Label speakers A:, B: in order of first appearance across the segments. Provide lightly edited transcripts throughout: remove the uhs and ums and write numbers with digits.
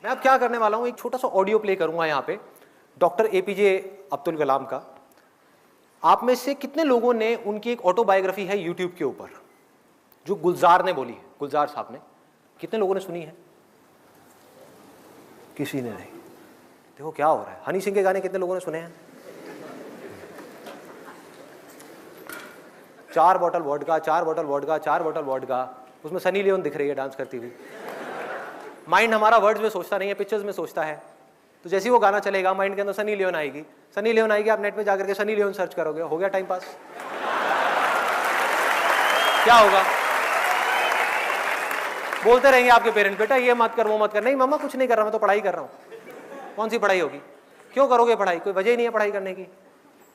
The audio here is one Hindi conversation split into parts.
A: मैं अब क्या करने वाला हूँ, एक छोटा सा ऑडियो प्ले करूंगा यहाँ पे डॉक्टर एपीजे अब्दुल कलाम का। आप में से कितने लोगों ने, उनकी एक ऑटोबायोग्राफी है यूट्यूब के ऊपर जो गुलजार ने बोली है, गुलजार साहब ने, कितने लोगों ने सुनी है? किसी ने नहीं। देखो क्या हो रहा है। हनी सिंह के गाने कितने लोगों ने सुने हैं? 4 bottle vodka, 4 bottle vodka, 4 bottle vodka. उसमें सनी लियोन दिख रही है डांस करती हुई। माइंड हमारा वर्ड्स में सोचता नहीं है, पिक्चर्स में सोचता है। तो जैसे ही वो गाना चलेगा माइंड के अंदर सनी लियोन आएगी, सनी लियोन आएगी, आप नेट में जाकर के सनी लियोन सर्च करोगे, हो गया टाइम पास। क्या होगा? बोलते रहेंगे आपके पेरेंट्स, बेटा ये मत कर वो मत कर। नहीं मम्मा कुछ नहीं कर रहा, मैं तो पढ़ाई कर रहा हूँ। कौन सी पढ़ाई होगी? क्यों करोगे पढ़ाई? कोई वजह ही नहीं है पढ़ाई करने की।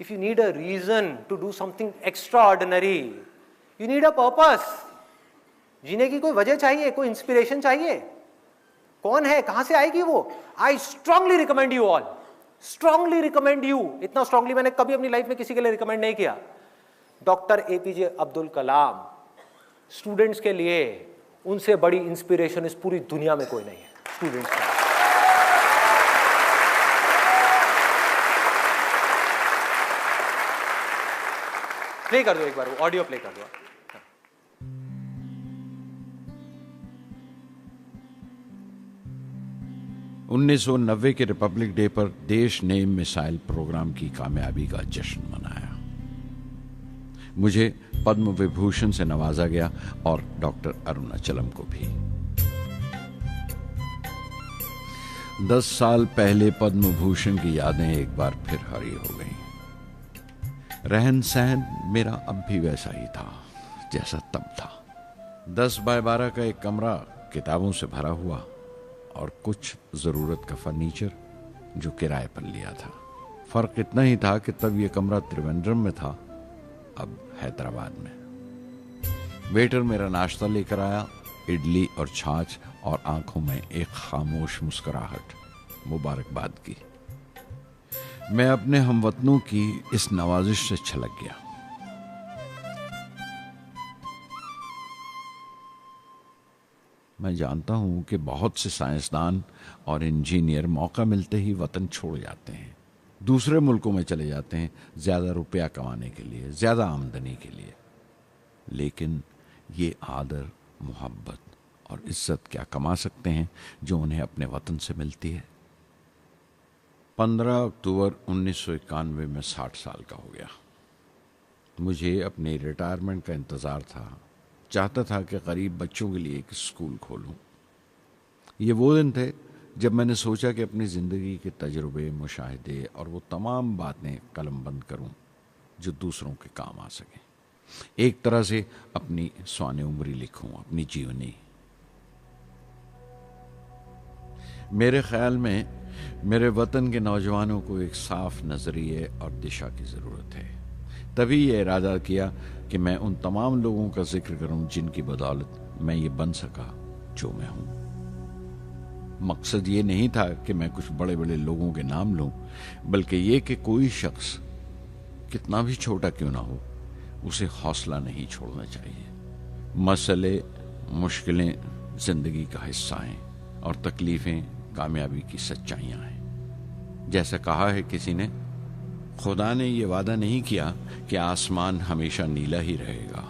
A: If you need a reason to do something extraordinary, you need a purpose. जीने की कोई वजह चाहिए, कोई इंस्पिरेशन चाहिए। कौन है, कहां से आएगी वो? I strongly recommend you all, strongly recommend you. इतना स्ट्रांगली मैंने कभी अपनी लाइफ में किसी के लिए रिकमेंड नहीं किया। Doctor APJ Abdul Kalam students के लिए, उनसे बड़ी इंस्पिरेशन इस पूरी दुनिया में कोई नहीं है स्टूडेंट्स के लिए। प्ले कर दो एक बार, वो ऑडियो प्ले कर दो।
B: 1990 के रिपब्लिक डे पर देश ने मिसाइल प्रोग्राम की कामयाबी का जश्न मनाया। मुझे पद्म विभूषण से नवाजा गया और डॉक्टर अरुणाचलम को भी। 10 साल पहले पद्म भूषण की यादें एक बार फिर हरी हो गईं। रहन सहन मेरा अब भी वैसा ही था जैसा तब था। 10 बाय 12 का एक कमरा किताबों से भरा हुआ और कुछ जरूरत का फर्नीचर जो किराए पर लिया था। फर्क इतना ही था कि तब यह कमरा त्रिवेंद्रम में था, अब हैदराबाद में। वेटर मेरा नाश्ता लेकर आया, इडली और छाछ, और आंखों में एक खामोश मुस्कुराहट मुबारकबाद की। मैं अपने हमवतनों की इस नवाजिश से छलक गया। मैं जानता हूं कि बहुत से साइंसदान और इंजीनियर मौका मिलते ही वतन छोड़ जाते हैं, दूसरे मुल्कों में चले जाते हैं ज्यादा रुपया कमाने के लिए, ज्यादा आमदनी के लिए। लेकिन ये आदर, मोहब्बत और इज्जत क्या कमा सकते हैं जो उन्हें अपने वतन से मिलती है। 15 अक्टूबर 1991 में 60 साल का हो गया। मुझे अपने रिटायरमेंट का इंतजार था। चाहता था कि गरीब बच्चों के लिए एक स्कूल खोलूं। ये वो दिन थे जब मैंने सोचा कि अपनी ज़िंदगी के तजुर्बे, मुशाहिदे और वो तमाम बातें कलमबंद करूं जो दूसरों के काम आ सकें। एक तरह से अपनी स्वाने उम्री लिखूं, अपनी जीवनी। मेरे ख्याल में मेरे वतन के नौजवानों को एक साफ नजरिए और दिशा की ज़रूरत है। तभी ये इरादा किया कि मैं उन तमाम लोगों का जिक्र करूं जिनकी बदौलत मैं ये बन सका जो मैं हूं। मकसद ये नहीं था कि मैं कुछ बड़े बड़े लोगों के नाम लूं, बल्कि ये कि कोई शख्स कितना भी छोटा क्यों ना हो, उसे हौसला नहीं छोड़ना चाहिए। मसले, मुश्किलें जिंदगी का हिस्सा हैं और तकलीफें कामयाबी की सच्चाइयां हैं। जैसा कहा है किसी ने, खुदा ने यह वादा नहीं किया कि आसमान हमेशा नीला ही रहेगा,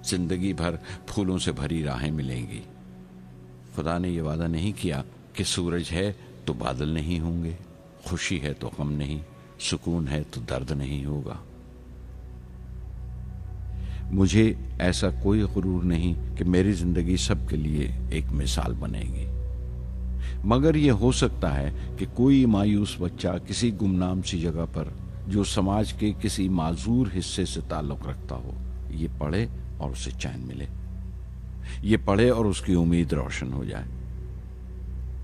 B: जिंदगी भर फूलों से भरी राहें मिलेंगी। खुदा ने यह वादा नहीं किया कि सूरज है तो बादल नहीं होंगे, खुशी है तो गम नहीं, सुकून है तो दर्द नहीं होगा। मुझे ऐसा कोई गुरूर नहीं कि मेरी जिंदगी सबके लिए एक मिसाल बनेगी, मगर यह हो सकता है कि कोई मायूस बच्चा किसी गुमनाम सी जगह पर जो समाज के किसी माजूर हिस्से से ताल्लुक रखता हो, ये पढ़े और उसे चैन मिले, ये पढ़े और उसकी उम्मीद रोशन हो जाए।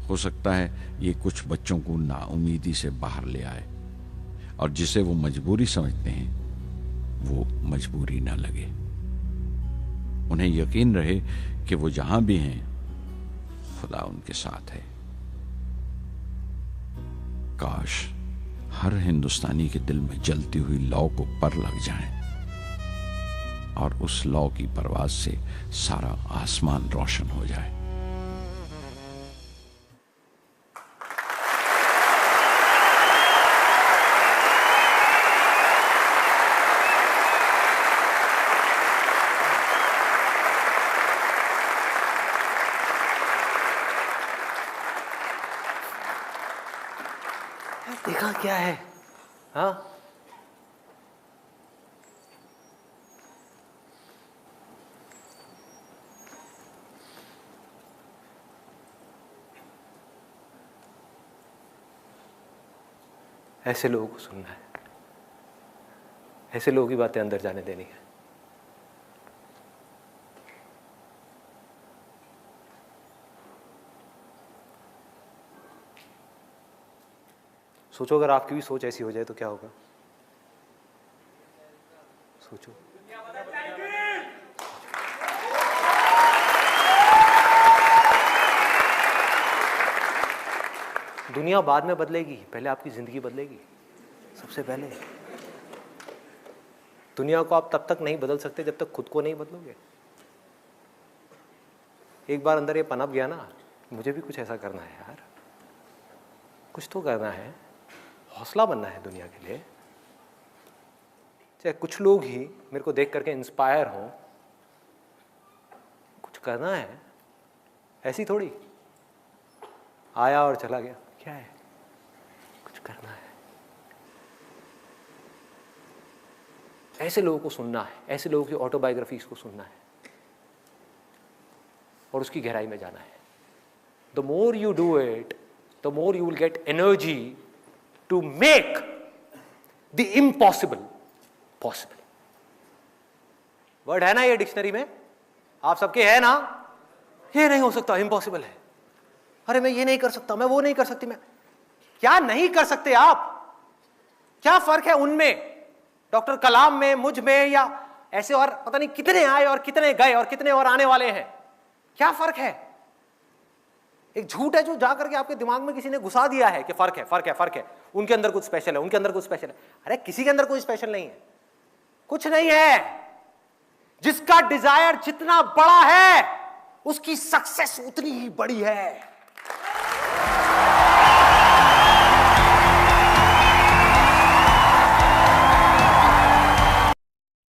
B: हो सकता है ये कुछ बच्चों को नाउमीदी से बाहर ले आए और जिसे वो मजबूरी समझते हैं वो मजबूरी ना लगे। उन्हें यकीन रहे कि वो जहां भी हैं खुदा उनके साथ है। काश हर हिंदुस्तानी के दिल में जलती हुई लौ को पर लग जाए और उस लौ की परवाज से सारा आसमान रोशन हो जाए।
A: इसका क्या है? हाँ, ऐसे लोगों को सुनना है, ऐसे लोगों की बातें अंदर जाने देनी है। सोचो अगर आपकी भी सोच ऐसी हो जाए तो क्या होगा? सोचो। दुनिया बाद में बदलेगी, पहले आपकी जिंदगी बदलेगी। सबसे पहले दुनिया को आप तब तक नहीं बदल सकते जब तक खुद को नहीं बदलोगे। एक बार अंदर ये पनप गया ना, मुझे भी कुछ ऐसा करना है यार, कुछ तो करना है, हौसला बनना है दुनिया के लिए। चाहे कुछ लोग ही मेरे को देख करके इंस्पायर हों, कुछ करना है। ऐसी थोड़ी आया और चला गया, क्या है? कुछ करना है। ऐसे लोगों को सुनना है, ऐसे लोगों की ऑटोबायोग्राफीज को सुनना है और उसकी गहराई में जाना है। The more you do it, the more you will get energy to make the impossible possible. Word है ना ये डिक्शनरी में, आप सबके है ना? ये नहीं हो सकता, इम्पॉसिबल है। अरे मैं ये नहीं कर सकता, मैं वो नहीं कर सकती। मैं क्या नहीं कर सकते आप? क्या फर्क है उनमें, डॉक्टर कलाम में, मुझ में, या ऐसे और पता नहीं कितने आए और कितने गए और कितने और आने वाले हैं? क्या फर्क है? एक झूठ है जो जा करके आपके दिमाग में किसी ने घुसा दिया है कि फर्क है, फर्क है, फर्क है, उनके अंदर कुछ स्पेशल है, उनके अंदर कुछ स्पेशल है। अरे किसी के अंदर कोई स्पेशल नहीं है, कुछ नहीं है। जिसका डिजायर जितना बड़ा है उसकी सक्सेस उतनी ही बड़ी है।